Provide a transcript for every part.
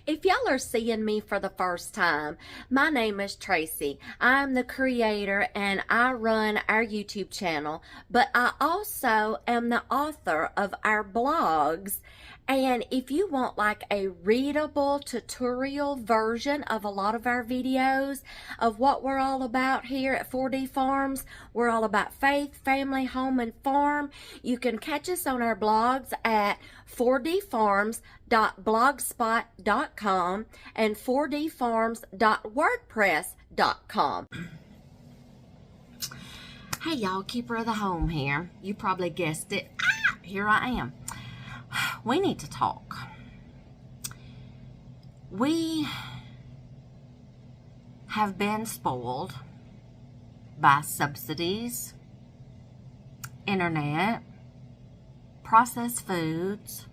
If y'all are seeing me for the first time, my name is Tracy. I'm the creator and I run our YouTube channel, but I also am the author of our blogs. And if you want like a readable tutorial version of a lot of our videos of what we're all about here at 4D Farms, we're all about faith, family, home, and farm. You can catch us on our blogs at 4dfarms.blogspot.com and 4dfarms.wordpress.com. Hey y'all, keeper of the home here. You probably guessed it. Here I am. We need to talk. We have been spoiled by subsidies, internet, processed foods,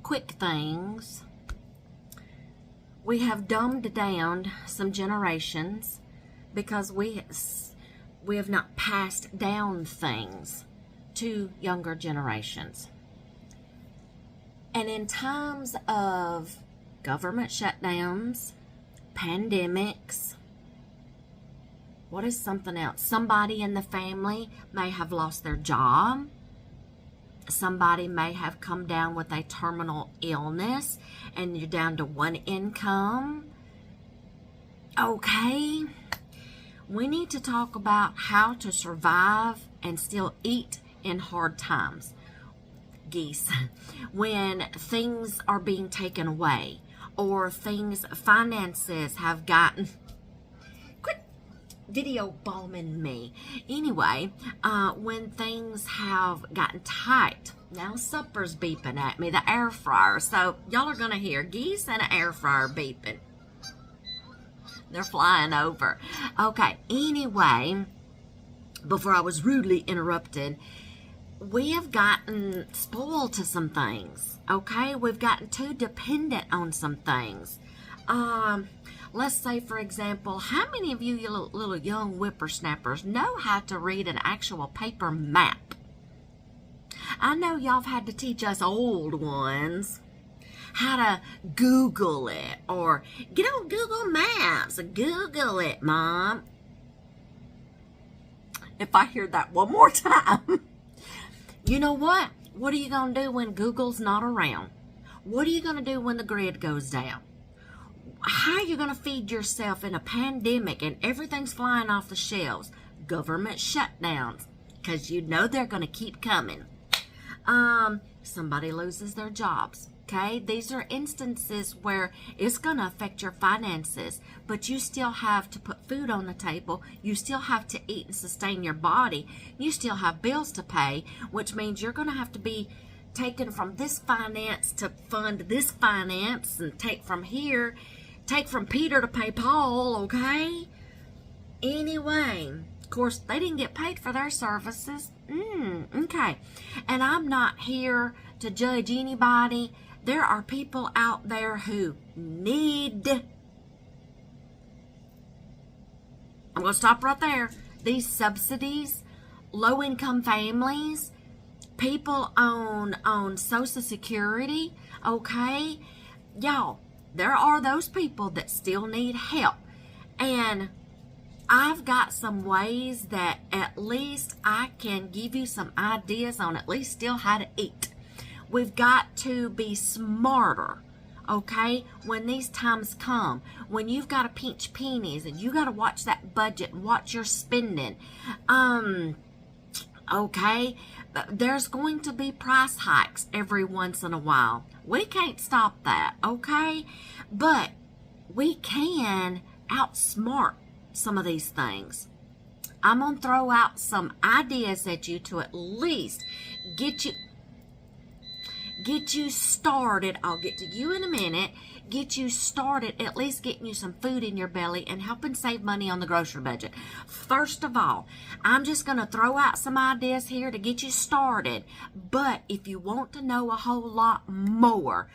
quick things. We have dumbed down some generations because we have not passed down things to younger generations. And in times of government shutdowns, pandemics, what is something else? Somebody in the family may have lost their job. Somebody may have come down with a terminal illness and you're down to one income. Okay. We need to talk about how to survive and still eat in hard times. Geese, when things are being taken away or finances have gotten, quit video bombing me. Anyway, when things have gotten tight, now supper's beeping at me, the air fryer. So y'all are going to hear geese and an air fryer beeping. They're flying over. Okay, anyway, before I was rudely interrupted, we have gotten spoiled to some things, okay? We've gotten too dependent on some things. Let's say, for example, how many of you little young whippersnappers know how to read an actual paper map? I know y'all have had to teach us old ones how to Google it, or get on Google Maps, Google it, Mom. If I hear that one more time. You know what? What are you going to do when Google's not around? What are you going to do when the grid goes down? How are you going to feed yourself in a pandemic and everything's flying off the shelves? Government shutdowns, because you know they're going to keep coming. Somebody loses their jobs. Okay, these are instances where it's going to affect your finances, but you still have to put food on the table. You still have to eat and sustain your body. You still have bills to pay, which means you're going to have to be taken from this finance to fund this finance, and take from here, take from Peter to pay Paul, okay? Anyway, of course, they didn't get paid for their services. Okay, and I'm not here to judge anybody. There are people out there who need, I'm going to stop right there, these subsidies, low-income families, people on Social Security, okay? Y'all, there are those people that still need help. And I've got some ways that at least I can give you some ideas on at least still how to eat. We've got to be smarter, okay, when these times come, when you've got to pinch pennies and you got to watch that budget and watch your spending. Okay, there's going to be price hikes every once in a while. We can't stop that, okay, but we can outsmart some of these things. I'm going to throw out some ideas at you to at least get you started. I'll get to you in a minute. Get you started, at least getting you some food in your belly and helping save money on the grocery budget. First of all, I'm just going to throw out some ideas here to get you started. But if you want to know a whole lot more,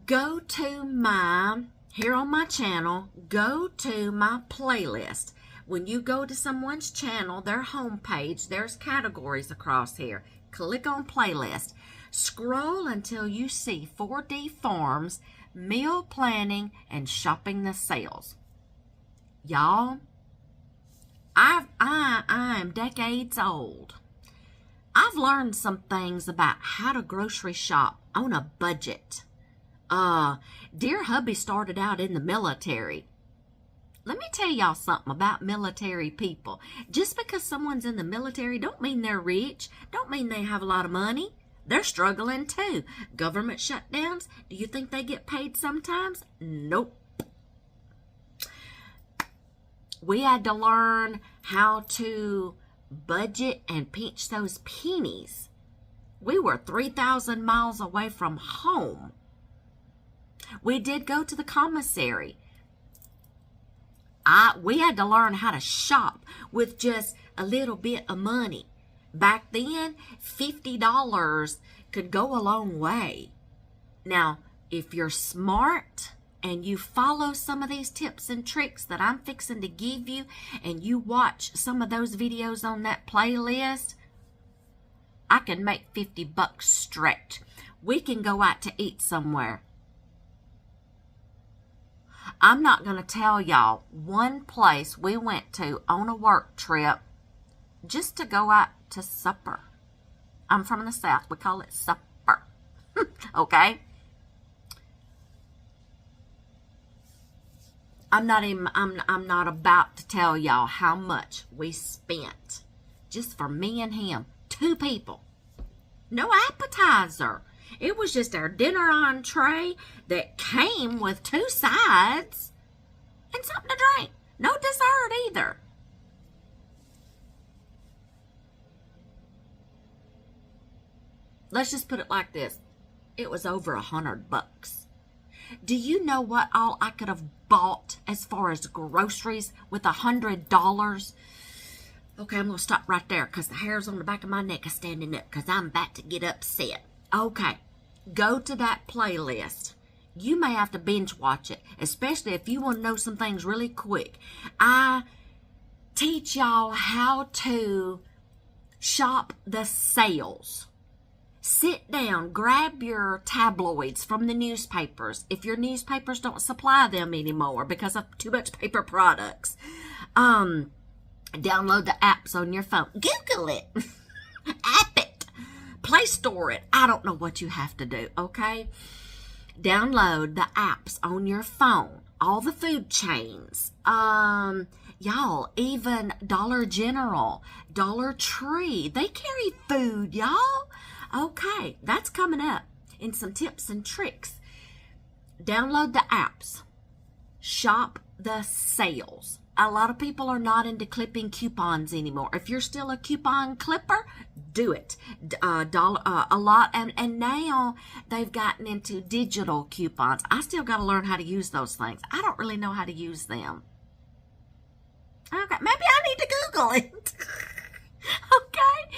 go to here on my channel, go to my playlist. When you go to someone's channel, their homepage, there's categories across here. click on playlist. Scroll until you see 4D Farms, meal planning, and shopping the sales. Y'all, I am decades old. I've learned some things about how to grocery shop on a budget. Dear hubby started out in the military. Let me tell y'all something about military people. Just because someone's in the military don't mean they're rich, don't mean they have a lot of money. They're struggling too. Government shutdowns, do you think they get paid sometimes? Nope. We had to learn how to budget and pinch those pennies. We were 3,000 miles away from home. We did go to the commissary. We had to learn how to shop with just a little bit of money. Back then, $50 could go a long way. Now, if you're smart and you follow some of these tips and tricks that I'm fixing to give you, and you watch some of those videos on that playlist, I can make $50 stretch. We can go out to eat somewhere. I'm not going to tell y'all one place we went to on a work trip just to go out to supper. I'm from the South. We call it supper. Okay? I'm not about to tell y'all how much we spent just for me and him. 2 people. No appetizer. It was just our dinner entree that came with 2 sides and something to drink. No dessert either. Let's just put it like this. It was over $100. Do you know what all I could have bought as far as groceries with $100? Okay, I'm going to stop right there because the hairs on the back of my neck are standing up because I'm about to get upset. Okay, go to that playlist. You may have to binge watch it, especially if you want to know some things really quick. I teach y'all how to shop the sales. Sit down, grab your tabloids from the newspapers. If your newspapers don't supply them anymore because of too much paper products, download the apps on your phone. Google it. App it. Play Store it. I don't know what you have to do, okay? Download the apps on your phone. All the food chains. Y'all, even Dollar General, Dollar Tree, they carry food, y'all. Okay, that's coming up in some tips and tricks. Download the apps. Shop the sales. A lot of people are not into clipping coupons anymore. If you're still a coupon clipper, do it. A lot, and now they've gotten into digital coupons. I still got to learn how to use those things. I don't really know how to use them. Okay, maybe I need to Google it. Okay.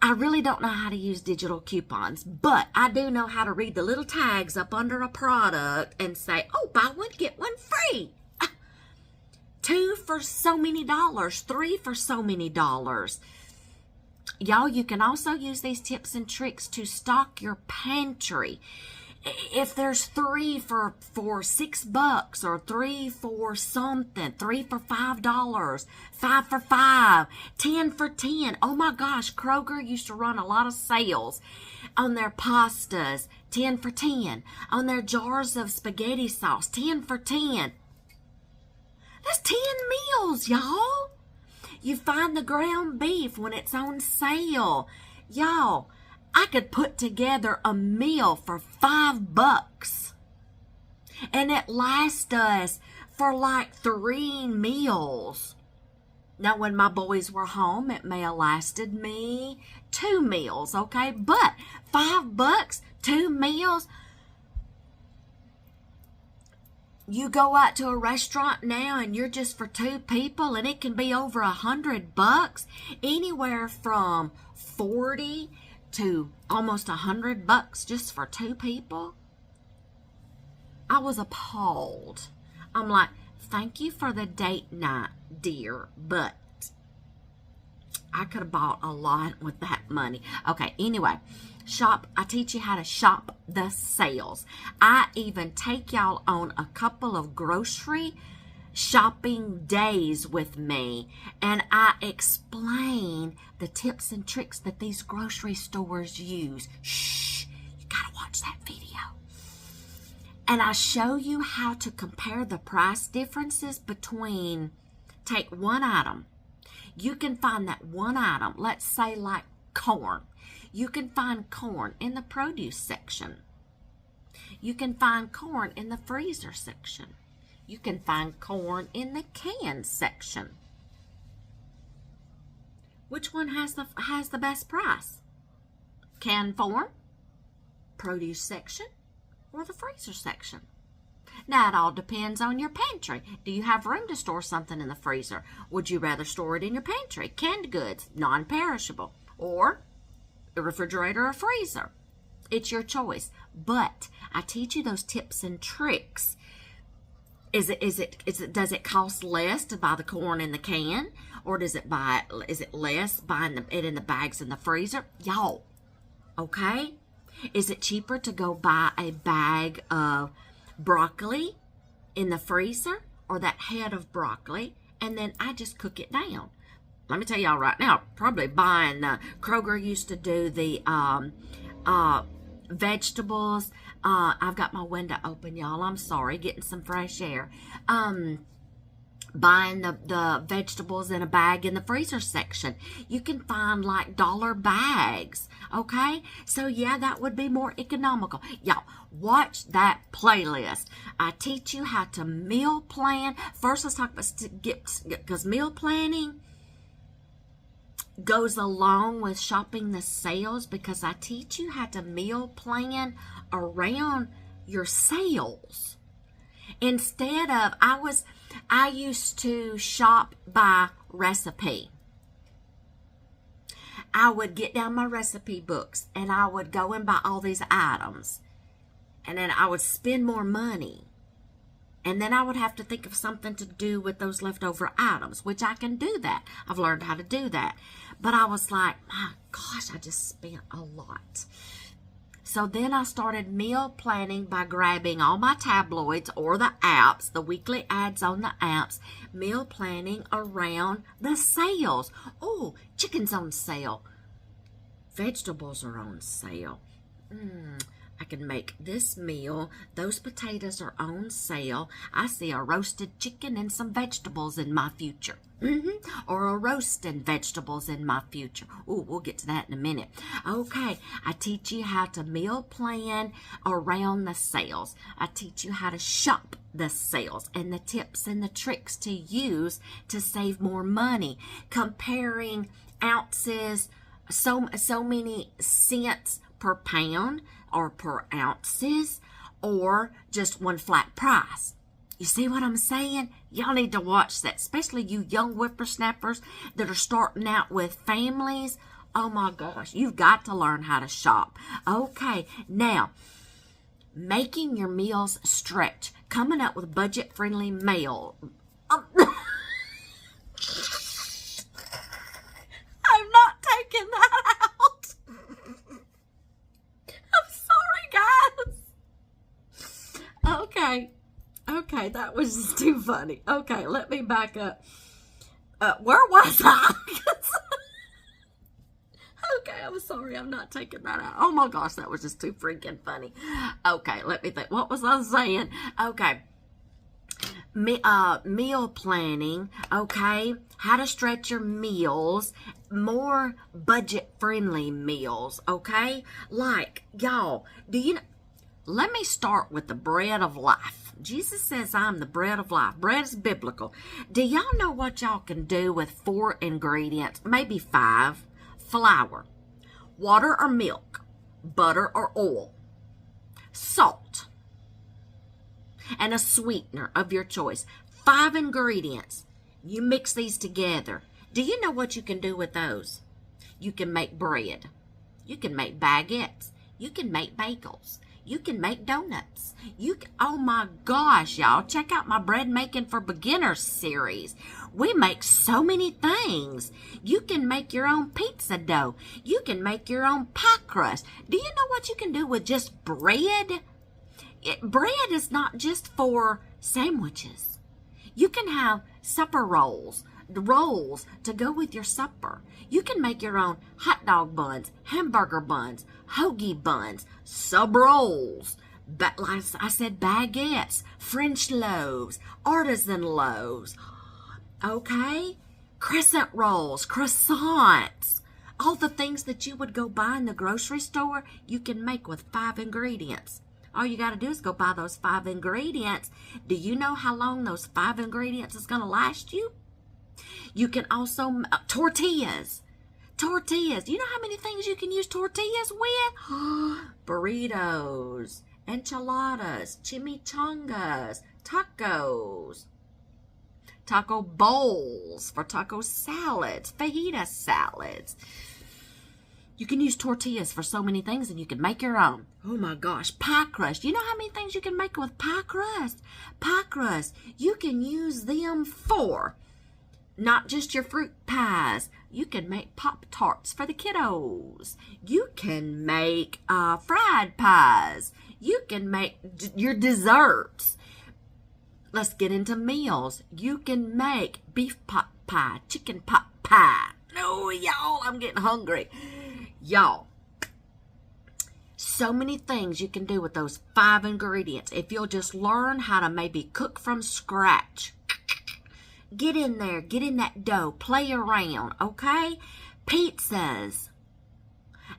I really don't know how to use digital coupons, but I do know how to read the little tags up under a product and say, oh, buy one, get one free. 2 for so many dollars, 3 for so many dollars. Y'all, you can also use these tips and tricks to stock your pantry. If there's 3 for $6 or 3 for something, 3 for $5, 5 for $5, 10 for 10. Oh my gosh, Kroger used to run a lot of sales on their pastas, 10 for 10. On their jars of spaghetti sauce, 10 for 10. That's 10 meals, y'all. You find the ground beef when it's on sale. Y'all, I could put together a meal for $5. And it lasts us for like 3 meals. Now, when my boys were home, it may have lasted me 2 meals, okay? But $5, 2 meals. You go out to a restaurant now and you're just for 2 people and it can be over $100. Anywhere from 40 to almost $100 just for 2 people. I was appalled. I'm like, thank you for the date night, dear, but I could have bought a lot with that money. Okay, anyway, I teach you how to shop the sales. I even take y'all on a couple of grocery shopping days with me, and I explain the tips and tricks that these grocery stores use. Shh, you gotta watch that video. And I show you how to compare the price differences between, take one item. You can find that one item, let's say like corn. You can find corn in the produce section. You can find corn in the freezer section. You can find corn in the canned section. Which one has the best price? Canned form, produce section, or the freezer section? Now, it all depends on your pantry. Do you have room to store something in the freezer? Would you rather store it in your pantry? Canned goods, non-perishable, or a refrigerator or freezer? It's your choice. But I teach you those tips and tricks. Does it cost less to buy the corn in the can, or is it less buying it in the bags in the freezer? Y'all, okay? Is it cheaper to go buy a bag of broccoli in the freezer, or that head of broccoli, and then I just cook it down? Let me tell y'all right now, probably buying, Kroger used to do the vegetables. I've got my window open, y'all. I'm sorry, getting some fresh air. Buying the vegetables in a bag in the freezer section. You can find like dollar bags, okay? So yeah, that would be more economical. Y'all, watch that playlist. I teach you how to meal plan. First, let's talk about, because meal planning goes along with shopping the sales, because I teach you how to meal plan around your sales. Instead of, I used to shop by recipe. I would get down my recipe books and I would go and buy all these items, and then I would spend more money. And then I would have to think of something to do with those leftover items, which I can do that. I've learned how to do that. But I was like, my gosh, I just spent a lot. So then I started meal planning by grabbing all my tabloids or the apps, the weekly ads on the apps, meal planning around the sales. Oh, chicken's on sale. Vegetables are on sale. I can make this meal. Those potatoes are on sale. I see a roasted chicken and some vegetables in my future. Or a roast and vegetables in my future. Oh, we'll get to that in a minute. Okay, I teach you how to meal plan around the sales. I teach you how to shop the sales and the tips and the tricks to use to save more money. Comparing ounces, so many cents per pound or per ounces, or just one flat price. You see what I'm saying? Y'all need to watch that, especially you young whippersnappers that are starting out with families. Oh my gosh, you've got to learn how to shop. Okay, now, making your meals stretch, coming up with budget-friendly meal. I'm not taking that out. I'm sorry, guys. Okay, that was just too funny. Okay, let me back up. Where was I? Okay, I'm sorry, I'm not taking that out. Oh my gosh, that was just too freaking funny. Okay, let me think. What was I saying? Okay. Meal planning, okay? How to stretch your meals, more budget-friendly meals, okay? Like, y'all, let me start with the bread of life. Jesus says, I'm the bread of life. Bread is biblical. Do y'all know what y'all can do with 4 ingredients, maybe 5? Flour, water or milk, butter or oil, salt, and a sweetener of your choice. 5 ingredients. You mix these together. Do you know what you can do with those? You can make bread. You can make baguettes. You can make bagels. You can make donuts. Oh my gosh, y'all. Check out my Bread Making for Beginners series. We make so many things. You can make your own pizza dough. You can make your own pie crust. Do you know what you can do with just bread? Bread is not just for sandwiches. You can have supper rolls to go with your supper. You can make your own hot dog buns, hamburger buns, hoagie buns, sub rolls, like I said, baguettes, French loaves, artisan loaves, okay? Crescent rolls, croissants, all the things that you would go buy in the grocery store, you can make with 5 ingredients. All you got to do is go buy those 5 ingredients. Do you know how long those 5 ingredients is going to last you? You can also, tortillas. You know how many things you can use tortillas with? Burritos, enchiladas, chimichangas, tacos, taco bowls for taco salads, fajita salads. You can use tortillas for so many things, and you can make your own. Oh my gosh, pie crust. You know how many things you can make with pie crust? Pie crust, you can use them for not just your fruit pies. You can make Pop-Tarts for the kiddos. You can make fried pies. You can make your desserts. Let's get into meals. You can make beef pot pie, chicken pot pie. Oh, y'all, I'm getting hungry. Y'all, so many things you can do with those 5 ingredients. If you'll just learn how to maybe cook from scratch. Get in there, get in that dough, play around, okay? Pizzas,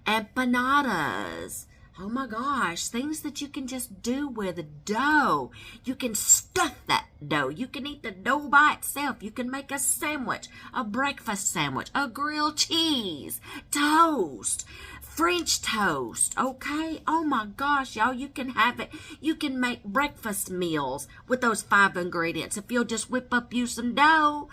empanadas. Oh my gosh, things that you can just do with dough. You can stuff that dough. You can eat the dough by itself. You can make a sandwich, a breakfast sandwich, a grilled cheese, toast, French toast, okay? Oh my gosh, y'all, you can have it. You can make breakfast meals with those 5 ingredients. If you'll just whip up you some dough,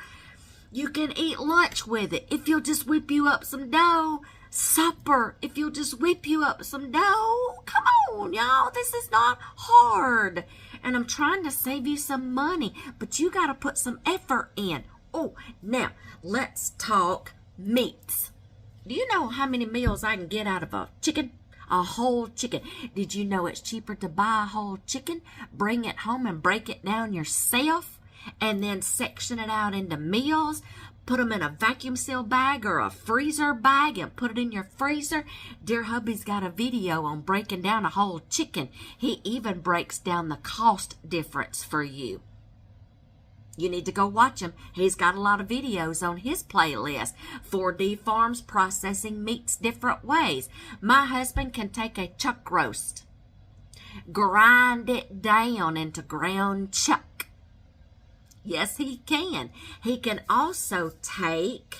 you can eat lunch with it. If you'll just whip you up some dough, supper, if you'll just whip you up some dough. Come on, y'all, this is not hard. And I'm trying to save you some money, but you got to put some effort in. Oh, now, let's talk meats. Do you know how many meals I can get out of a chicken? A whole chicken. Did you know it's cheaper to buy a whole chicken, bring it home and break it down yourself, and then section it out into meals? Put them in a vacuum seal bag or a freezer bag and put it in your freezer. Dear hubby's got a video on breaking down a whole chicken. He even breaks down the cost difference for you. You need to go watch him. He's got a lot of videos on his playlist. 4D Farms, processing meats different ways. My husband can take a chuck roast, grind it down into ground chuck. Yes, he can. He can also take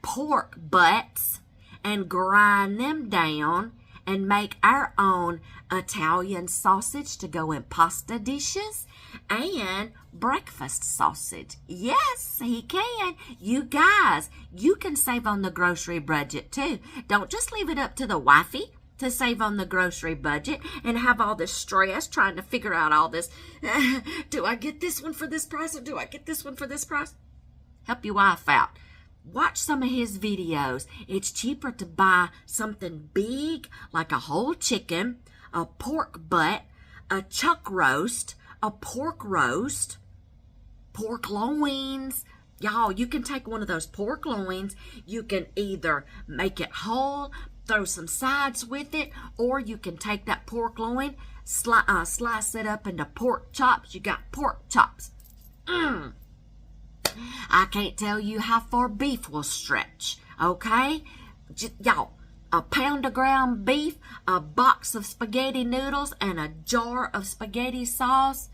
pork butts and grind them down and make our own Italian sausage to go in pasta dishes and breakfast sausage. Yes, he can. You guys, you can save on the grocery budget too. Don't just leave it up to the wifey to save on the grocery budget and have all this stress trying to figure out all this. Do I get this one for this price or do I get this one for this price? Help your wife out. Watch some of his videos. It's cheaper to buy something big like a whole chicken, a pork butt, a chuck roast, a pork roast, pork loins. Y'all, you can take one of those pork loins. You can either make it whole, throw some sides with it, or you can take that pork loin, slice it up into pork chops. You got pork chops. I can't tell you how far beef will stretch, okay? Y'all, a pound of ground beef, a box of spaghetti noodles, and a jar of spaghetti sauce.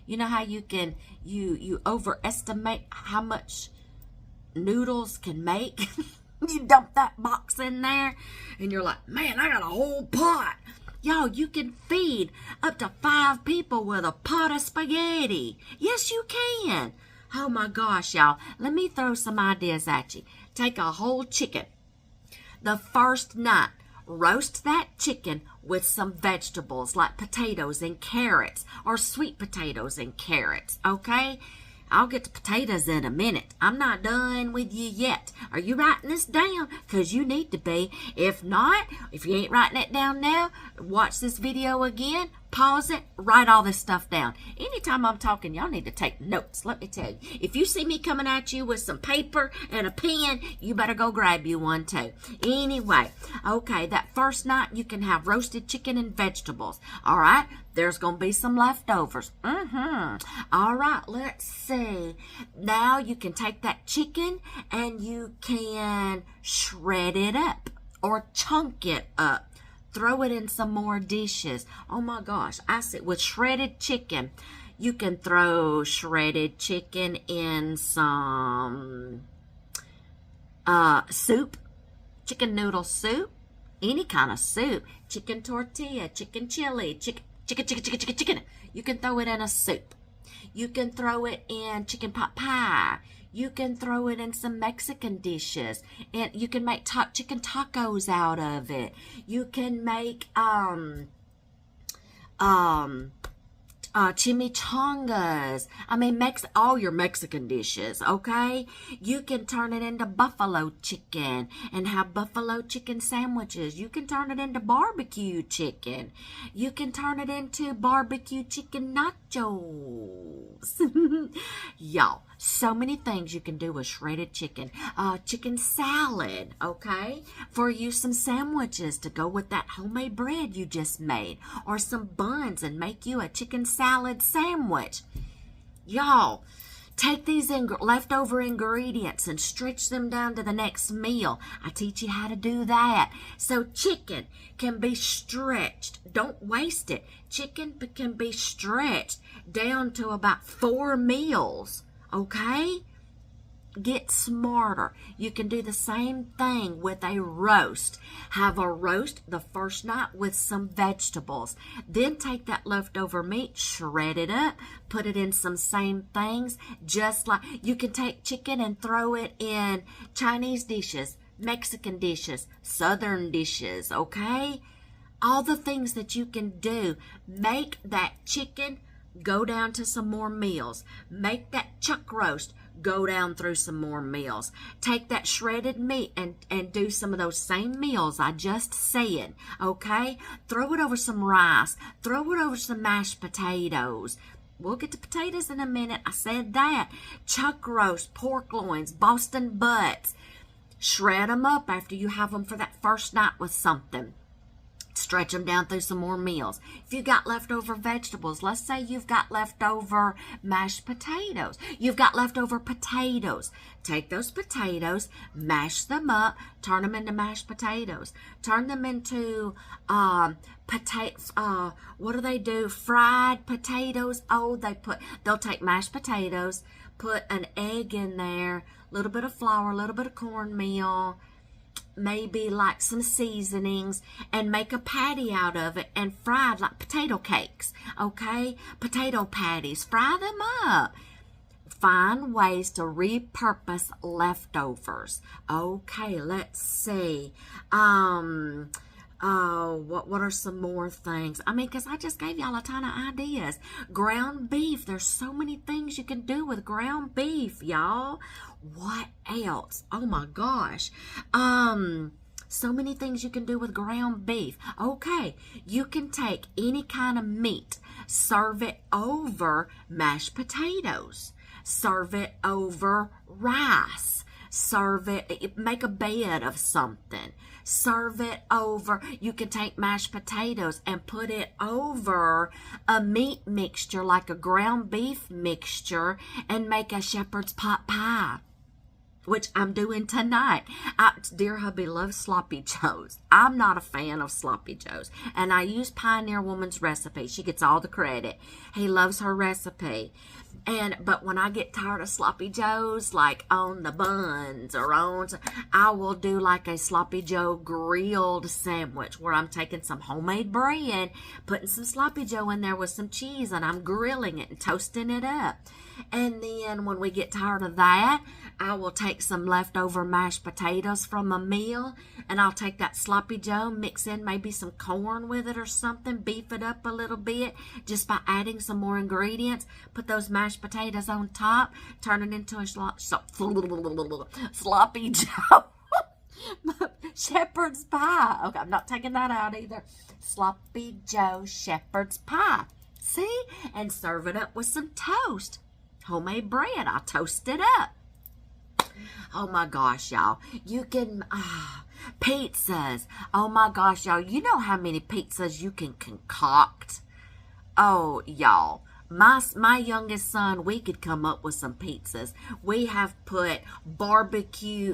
You know how you can, you overestimate how much noodles can make? You dump that box in there, and you're like, man, I got a whole pot. Y'all, you can feed up to 5 people with a pot of spaghetti. Yes, you can. Oh, my gosh, y'all. Let me throw some ideas at you. Take a whole chicken. The first night, roast that chicken with some vegetables like potatoes and carrots, or sweet potatoes and carrots, okay? I'll get to potatoes in a minute. I'm not done with you yet. Are you writing this down? Because you need to be. If not, if you ain't writing it down now, watch this video again, pause it, write all this stuff down. Anytime I'm talking, y'all need to take notes. Let me tell you. If you see me coming at you with some paper and a pen, you better go grab you one too. Anyway, okay, that first night you can have roasted chicken and vegetables. All right? There's going to be some leftovers. All right, let's see. Now you can take that chicken and you can shred it up or chunk it up. Throw it in some more dishes. Oh my gosh, I said with shredded chicken, you can throw shredded chicken in some soup, chicken noodle soup, any kind of soup, chicken tortilla, chicken chili, chicken. You can throw it in a soup. You can throw it in chicken pot pie. You can throw it in some Mexican dishes. And you can make chicken tacos out of it. You can make chimichangas. I mean, all your Mexican dishes, okay? You can turn it into buffalo chicken and have buffalo chicken sandwiches. You can turn it into barbecue chicken. You can turn it into barbecue chicken nachos. Y'all, so many things you can do with shredded chicken. Chicken salad, okay? For you, some sandwiches to go with that homemade bread you just made. Or some buns and make you a chicken salad sandwich. Y'all, take these leftover ingredients and stretch them down to the next meal. I teach you how to do that. So chicken can be stretched. Don't waste it. Chicken can be stretched down to about 4 meals. Okay? Get smarter. You can do the same thing with a roast. Have a roast the first night with some vegetables. Then take that leftover meat, shred it up, put it in some same things. Just like you can take chicken and throw it in Chinese dishes, Mexican dishes, Southern dishes, okay? All the things that you can do. Make that chicken go down to some more meals. Make that chuck roast go down through some more meals. Take that shredded meat and do some of those same meals I just said, okay? Throw it over some rice. Throw it over some mashed potatoes. We'll get to potatoes in a minute. I said that. Chuck roast, pork loins, Boston butts. Shred them up after you have them for that first night with something. Stretch them down through some more meals. If you got leftover vegetables, let's say you've got leftover mashed potatoes. You've got leftover potatoes. Take those potatoes, mash them up, turn them into mashed potatoes. Turn them into what do they do? Fried potatoes. Oh, they'll take mashed potatoes, put an egg in there, a little bit of flour, a little bit of cornmeal, maybe like some seasonings, and make a patty out of it and fry it like potato cakes, okay? Potato patties, fry them up. Find ways to repurpose leftovers. Okay, let's see. What are some more things? I mean, because I just gave y'all a ton of ideas. Ground beef. There's so many things you can do with ground beef, y'all. What else? Oh my gosh. So many things you can do with ground beef. Okay, you can take any kind of meat, serve it over mashed potatoes, serve it over rice, serve it, make a bed of something, serve it over, you can take mashed potatoes and put it over a meat mixture like a ground beef mixture and make a shepherd's pot pie, which I'm doing tonight. Dear hubby loves sloppy joes. I'm not a fan of sloppy joes. And I use Pioneer Woman's recipe. She gets all the credit. He loves her recipe. But when I get tired of sloppy joes, like on the buns or on, I will do like a sloppy joe grilled sandwich where I'm taking some homemade bread, putting some sloppy joe in there with some cheese, and I'm grilling it and toasting it up. And then when we get tired of that, I will take some leftover mashed potatoes from a meal, and I'll take that sloppy joe, mix in maybe some corn with it or something, beef it up a little bit just by adding some more ingredients, put those mashed potatoes on top, turn it into a sloppy joe. Shepherd's pie. Okay, I'm not taking that out either. Sloppy joe shepherd's pie. See? And serve it up with some toast. Homemade bread. I toast it up. Oh my gosh, y'all. You can, pizzas. Oh my gosh, y'all. You know how many pizzas you can concoct? Oh, y'all. My youngest son, we could come up with some pizzas. We have put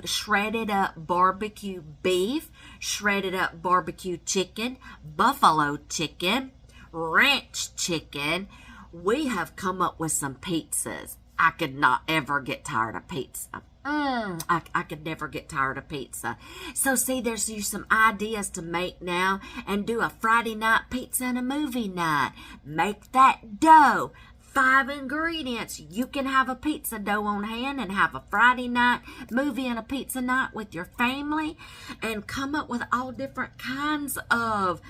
shredded up barbecue beef, shredded up barbecue chicken, buffalo chicken, ranch chicken. We have come up with some pizzas. I could not ever get tired of pizza. I could never get tired of pizza. So see, there's you some ideas to make now, and do a Friday night pizza and a movie night. Make that dough. 5 ingredients. You can have a pizza dough on hand and have a Friday night movie and a pizza night with your family, and come up with all different kinds of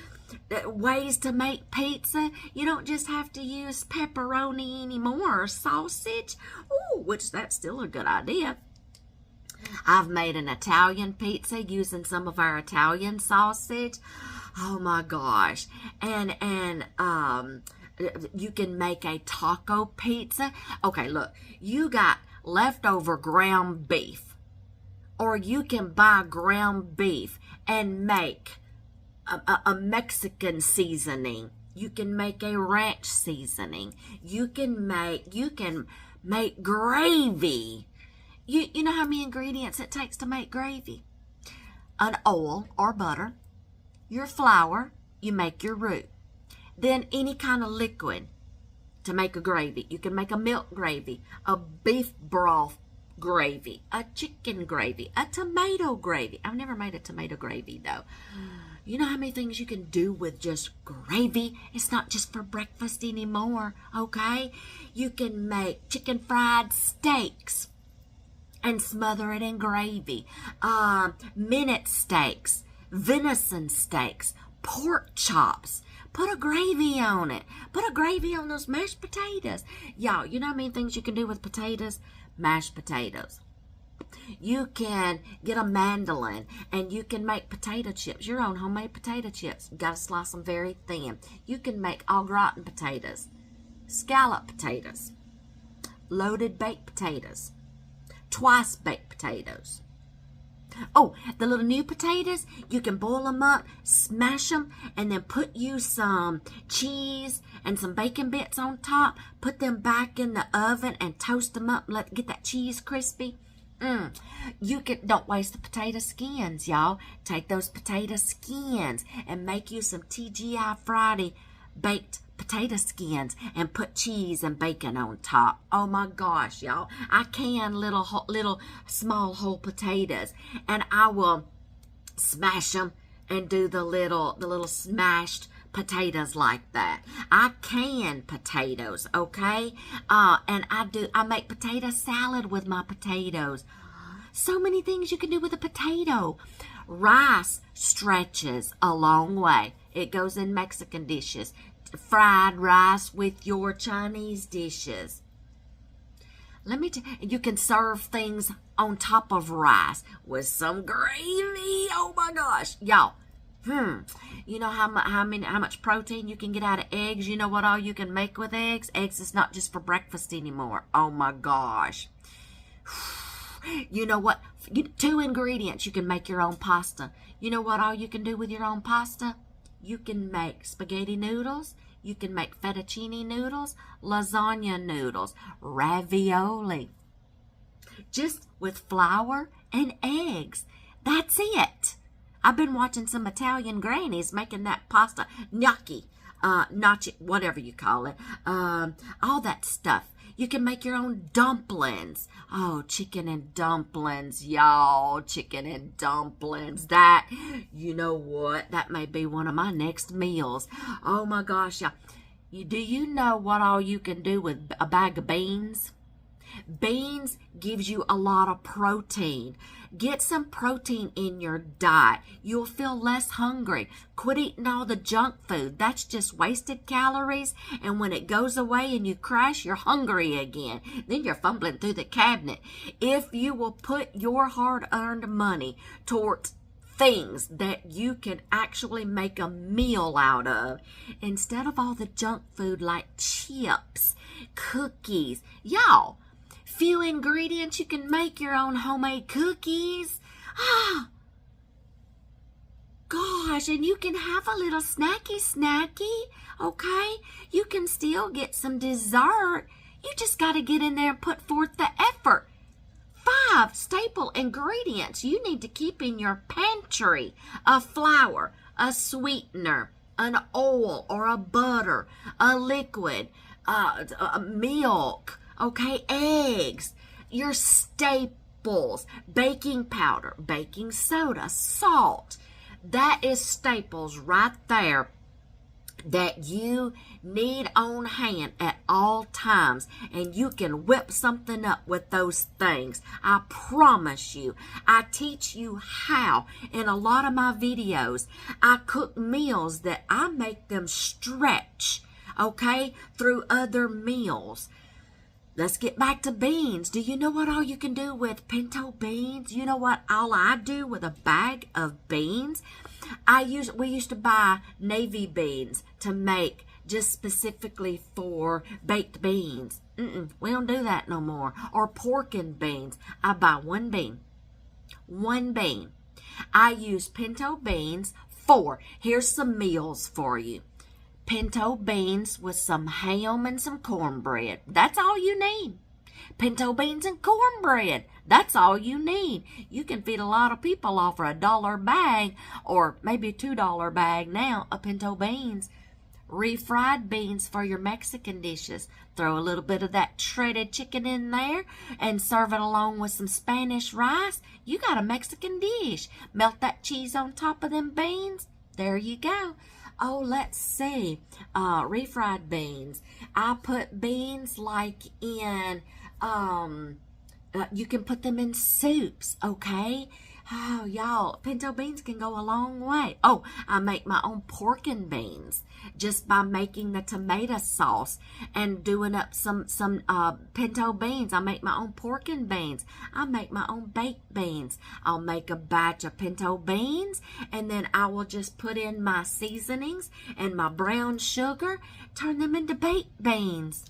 ways to make pizza. You don't just have to use pepperoni anymore, or sausage. Ooh, which that's still a good idea. I've made an Italian pizza using some of our Italian sausage. Oh my gosh. And you can make a taco pizza. Okay, look, you got leftover ground beef, or you can buy ground beef and make a Mexican seasoning. You can make a ranch seasoning. You can make gravy. You know how many ingredients it takes to make gravy? An oil or butter, your flour, you make your roux. Then any kind of liquid to make a gravy. You can make a milk gravy, a beef broth gravy, a chicken gravy, a tomato gravy. I've never made a tomato gravy though. You know how many things you can do with just gravy? It's not just for breakfast anymore, okay? You can make chicken fried steaks and smother it in gravy. Minute steaks, venison steaks, pork chops. Put a gravy on it. Put a gravy on those mashed potatoes. Y'all, you know how many things you can do with potatoes? Mashed potatoes. You can get a mandolin and you can make potato chips, your own homemade potato chips. You got to slice them very thin. You can make au gratin potatoes, scallop potatoes, loaded baked potatoes, twice baked potatoes. Oh, the little new potatoes, you can boil them up, smash them, and then put you some cheese and some bacon bits on top. Put them back in the oven and toast them up. Get that cheese crispy. Don't waste the potato skins, y'all. Take those potato skins and make you some TGI Friday baked potato skins and put cheese and bacon on top. Oh my gosh, y'all. I can little small whole potatoes, and I will smash them and do the little smashed potatoes like that. I can potatoes, okay? And I make potato salad with my potatoes. So many things you can do with a potato. Rice stretches a long way. It goes in Mexican dishes. Fried rice with your Chinese dishes. Let me you can serve things on top of rice with some gravy. Oh my gosh, y'all. You know how much protein you can get out of eggs? You know what all you can make with eggs? Eggs is not just for breakfast anymore. Oh my gosh. You know what? 2 ingredients, you can make your own pasta. You know what all you can do with your own pasta? You can make spaghetti noodles. You can make fettuccine noodles, lasagna noodles, ravioli. Just with flour and eggs. That's it. I've been watching some Italian grannies making that pasta, gnocchi, whatever you call it, all that stuff. You can make your own dumplings. Oh, chicken and dumplings, y'all. Chicken and dumplings. That, you know what? That may be one of my next meals. Oh my gosh, y'all. Do you know what all you can do with a bag of beans? Beans gives you a lot of protein. Get some protein in your diet. You'll feel less hungry. Quit eating all the junk food. That's just wasted calories. And when it goes away and you crash, you're hungry again. Then you're fumbling through the cabinet. If you will put your hard-earned money towards things that you can actually make a meal out of, instead of all the junk food like chips, cookies, y'all, few ingredients, you can make your own homemade cookies. Ah, gosh, and you can have a little snacky, okay? You can still get some dessert. You just got to get in there and put forth the effort. 5 staple ingredients you need to keep in your pantry: a flour, a sweetener, an oil or a butter, a liquid, a milk, okay, eggs, your staples, baking powder, baking soda, salt. That is staples right there that you need on hand at all times, and you can whip something up with those things. I promise you. I teach you how in a lot of my videos. I cook meals that I make them stretch, okay, through other meals. Let's get back to beans. Do you know what all you can do with pinto beans? You know what all I do with a bag of beans? We used to buy navy beans to make just specifically for baked beans. We don't do that no more. Or pork and beans. I buy one bean. One bean. I use pinto beans for, here's some meals for you. Pinto beans with some ham and some cornbread. That's all you need. Pinto beans and cornbread. That's all you need. You can feed a lot of people off for $1 bag, or maybe a $2 bag now, of pinto beans. Refried beans for your Mexican dishes. Throw a little bit of that shredded chicken in there and serve it along with some Spanish rice. You got a Mexican dish. Melt that cheese on top of them beans. There you go. Oh, let's see. Refried beans. I put beans like in, you can put them in soups, okay? Oh, y'all, pinto beans can go a long way. Oh, I make my own pork and beans just by making the tomato sauce and doing up some pinto beans. I make my own pork and beans. I make my own baked beans. I'll make a batch of pinto beans, and then I will just put in my seasonings and my brown sugar, turn them into baked beans.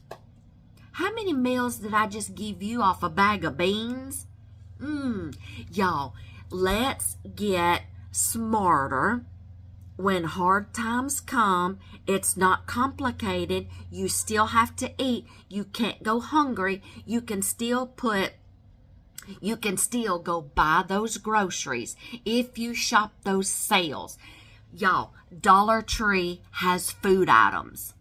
How many meals did I just give you off a bag of beans? Y'all, let's get smarter. When hard times come, it's not complicated. You still have to eat. You can't go hungry. You can still go buy those groceries if you shop those sales. Y'all, Dollar Tree has food items.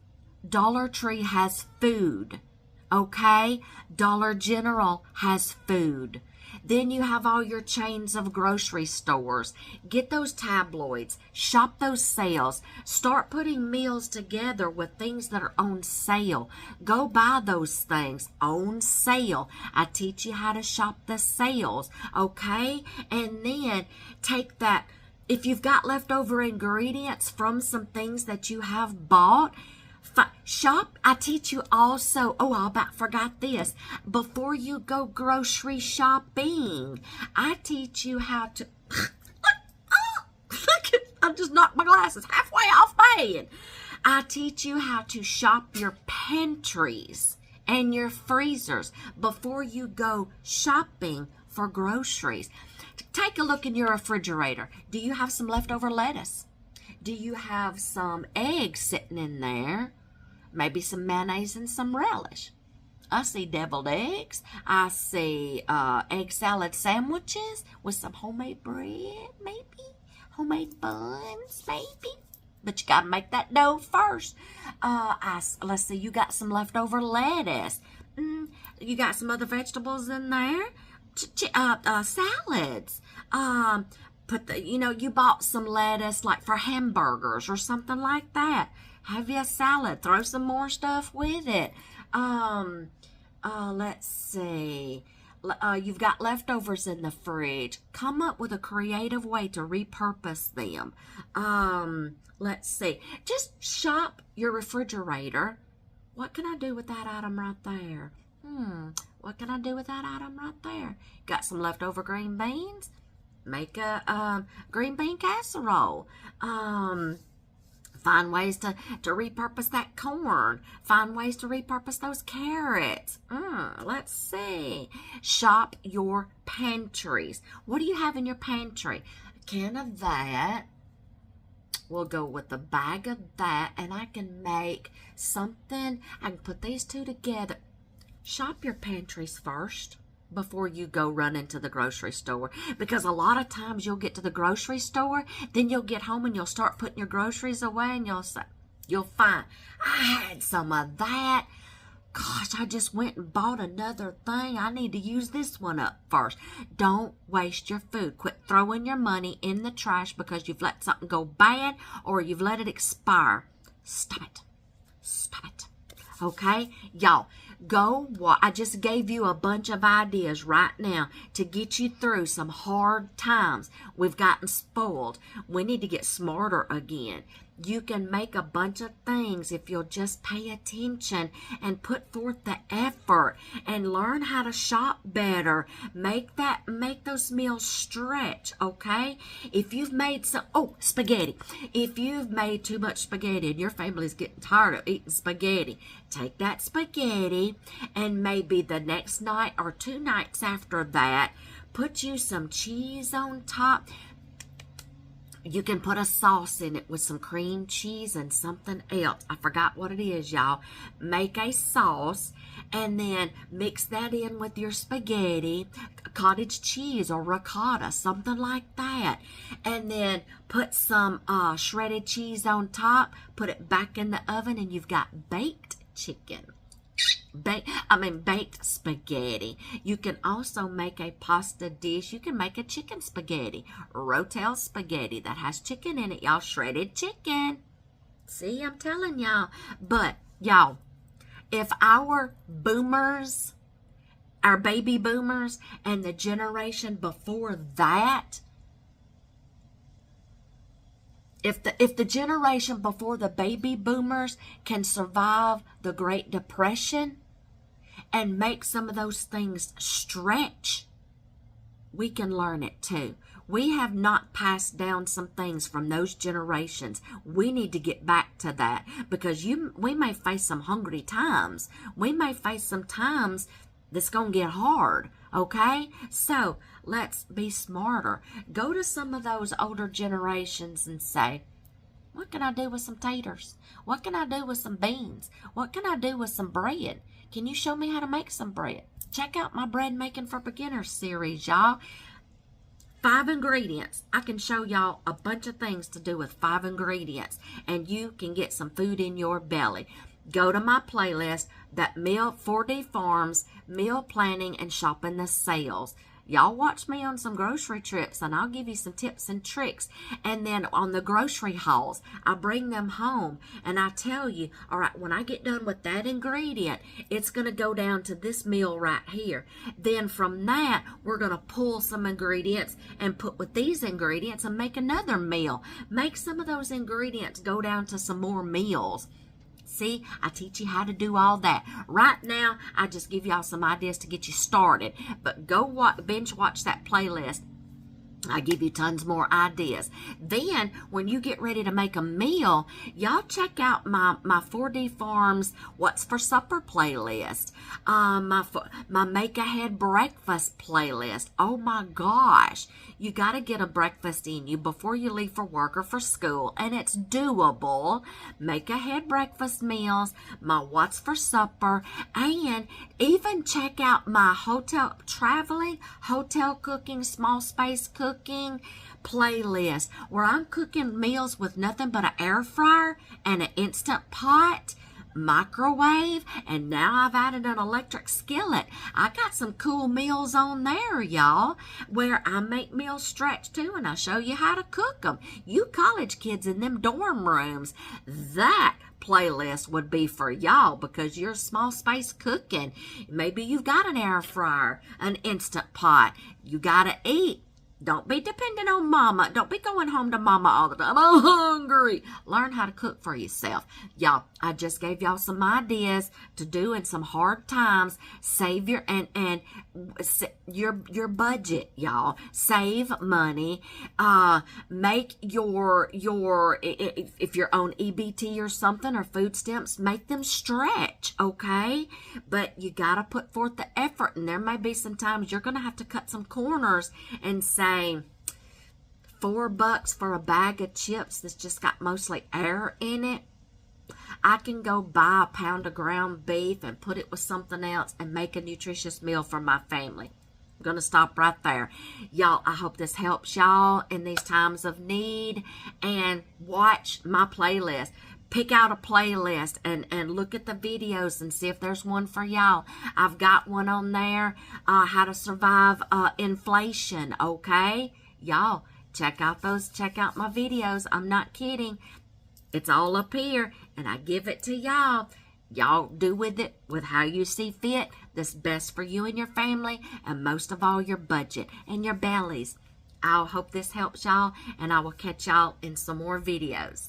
Dollar Tree has food. Okay? Dollar General has food. Then you have all your chains of grocery stores. Get those tabloids. Shop those sales. Start putting meals together with things that are on sale. Go buy those things on sale. I teach you how to shop the sales, okay? And then take that. If you've got leftover ingredients from some things that you have bought, shop. I teach you also, I about forgot this. Before you go grocery shopping, I teach you how to, I just knocked my glasses halfway off my head. I teach you how to shop your pantries and your freezers before you go shopping for groceries. Take a look in your refrigerator. Do you have some leftover lettuce? Do you have some eggs sitting in there? Maybe some mayonnaise and some relish. I see deviled eggs. I see egg salad sandwiches with some homemade bread, maybe. Homemade buns, maybe. But you got to make that dough first. Let's see, you got some leftover lettuce. You got some other vegetables in there. Salads. You bought some lettuce like for hamburgers or something like that. Have you a salad? Throw some more stuff with it. Let's see. You've got leftovers in the fridge. Come up with a creative way to repurpose them. Let's see. Just shop your refrigerator. What can I do with that item right there? What can I do with that item right there? Got some leftover green beans? Make a green bean casserole. Find ways to repurpose that corn. Find ways to repurpose those carrots. Let's see. Shop your pantries. What do you have in your pantry? A can of that. We'll go with a bag of that, and I can make something. I can put these two together. Shop your pantries first before you go run into the grocery store, because a lot of times you'll get to the grocery store, then you'll get home and you'll start putting your groceries away, and you'll find, I had some of that. Gosh, I just went and bought another thing. I need to use this one up first. Don't waste your food. Quit throwing your money in the trash because you've let something go bad or you've let it expire. Stop it. Stop it. Okay? Y'all, I just gave you a bunch of ideas right now to get you through some hard times. We've gotten spoiled. We need to get smarter again. You can make a bunch of things if you'll just pay attention and put forth the effort and learn how to shop better. Make those meals stretch, okay? If you've made spaghetti. If you've made too much spaghetti and your family's getting tired of eating spaghetti, take that spaghetti and maybe the next night or 2 nights after that, put you some cheese on top. You can put a sauce in it with some cream cheese and something else. I forgot what it is, y'all. Make a sauce and then mix that in with your spaghetti, cottage cheese or ricotta, something like that. And then put some shredded cheese on top, put it back in the oven, and you've got baked chicken. Baked spaghetti. You can also make a pasta dish. You can make a chicken spaghetti, rotel spaghetti that has chicken in it, y'all. Shredded chicken. See, I'm telling y'all. But y'all, if our baby boomers and the generation before that, if the generation before the baby boomers can survive the Great Depression and make some of those things stretch, we can learn it too. We have not passed down some things from those generations. We need to get back to that, because we may face some hungry times. We may face some times that's going to get hard, okay? So let's be smarter. Go to some of those older generations and say, what can I do with some taters? What can I do with some beans? What can I do with some bread? Can you show me how to make some bread? Check out my Bread Making for Beginners series, y'all. 5 ingredients. I can show y'all a bunch of things to do with 5 ingredients, and you can get some food in your belly. Go to my playlist, that 4D Farms, Meal Planning and Shopping the Sales. Y'all watch me on some grocery trips, and I'll give you some tips and tricks. And then on the grocery hauls, I bring them home, and I tell you, all right, when I get done with that ingredient, it's going to go down to this meal right here. Then from that, we're going to pull some ingredients and put with these ingredients and make another meal. Make some of those ingredients go down to some more meals. See, I teach you how to do all that. Right now, I just give y'all some ideas to get you started. But go binge watch that playlist. I give you tons more ideas. Then, when you get ready to make a meal, y'all check out my 4D Farms What's for Supper playlist. My Make Ahead Breakfast playlist. Oh my gosh. You got to get a breakfast in you before you leave for work or for school, and it's doable. Make Ahead breakfast meals, my What's for Supper, and even check out my hotel cooking, small space cooking playlist, where I'm cooking meals with nothing but an air fryer and an Instant Pot. microwave, and now I've added an electric skillet. I got some cool meals on there, y'all, where I make meals stretch too, and I show you how to cook them. You college kids in them dorm rooms, that playlist would be for y'all, because you're small space cooking. Maybe you've got an air fryer, an Instant Pot. You gotta eat. Don't be dependent on mama. Don't be going home to mama all the time. I'm hungry. Learn how to cook for yourself. Y'all, I just gave y'all some ideas to do in some hard times. Save your your budget, y'all. Save money. Make your if you're on EBT or something, or food stamps, make them stretch, okay? But you got to put forth the effort, and there may be some times you're going to have to cut some corners and say, $4 for a bag of chips that's just got mostly air in it. I can go buy a pound of ground beef and put it with something else and make a nutritious meal for my family. I'm going to stop right there. Y'all, I hope this helps y'all in these times of need. And watch my playlist. Pick out a playlist and look at the videos and see if there's one for y'all. I've got one on there, how to survive inflation, okay? Y'all, check out my videos. I'm not kidding. It's all up here, and I give it to y'all. Y'all do with it with how you see fit. That's best for you and your family, and most of all, your budget and your bellies. I hope this helps y'all, and I will catch y'all in some more videos.